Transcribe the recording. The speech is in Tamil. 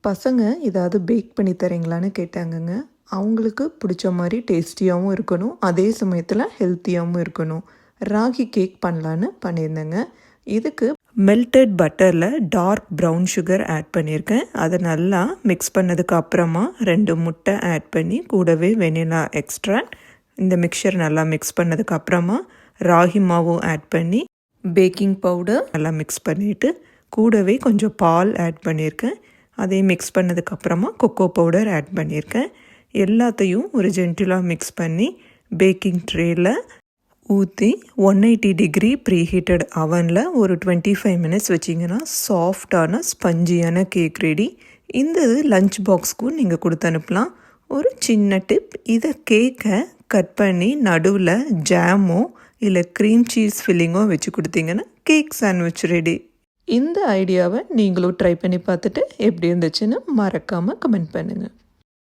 பசங்க ஏதாவது பேக் பண்ணி தரீங்களான்னு கேட்டாங்கங்க. அவங்களுக்கு பிடிச்ச மாதிரி டேஸ்டியாகவும் இருக்கணும், அதே சமயத்தில் ஹெல்த்தியாகவும் இருக்கணும். ராகி கேக் பண்ணலான்னு பண்ணியிருந்தேங்க. இதுக்கு மெல்டட் பட்டரில் டார்க் ப்ரௌன் சுகர் ஆட் பண்ணியிருக்கேன். அதை நல்லா மிக்ஸ் பண்ணதுக்கு அப்புறமா 2 முட்டை ஆட் பண்ணி கூடவே வெனிலா எக்ஸ்ட்ராக்ட், இந்த மிக்சர் நல்லா மிக்ஸ் பண்ணதுக்கு அப்புறமா ராகி மாவும் ஆட் பண்ணி பேக்கிங் பவுடர் நல்லா மிக்ஸ் பண்ணிவிட்டு கூடவே கொஞ்சம் பால் ஆட் பண்ணியிருக்கேன். அதையும் மிக்ஸ் பண்ணதுக்கப்புறமா கொக்கோ பவுடர் ஆட் பண்ணியிருக்கேன். எல்லாத்தையும் ஒரு ஜென்டிலாக மிக்ஸ் பண்ணி பேக்கிங் ட்ரேயில் ஊற்றி 180 டிகிரி ப்ரீஹீட்டட் அவனில் ஒரு 25 மினிட்ஸ் வச்சிங்கன்னா சாஃப்டான ஸ்பஞ்சியான கேக் ரெடி. இந்த லஞ்ச் பாக்ஸ்க்கும் நீங்கள் கொடுத்து அனுப்பலாம். ஒரு சின்ன டிப், இதை கேக்கை கட் பண்ணி நடுவில் ஜாமோ இல்லை க்ரீம் சீஸ் ஃபில்லிங்கோ வச்சு கொடுத்தீங்கன்னா கேக் சாண்ட்விச் ரெடி. இந்த ஐடியாவை நீங்களும் ட்ரை பண்ணி பார்த்துட்டு எப்படி இருந்துச்சுன்னு மறக்காமல் கமெண்ட் பண்ணுங்கள்.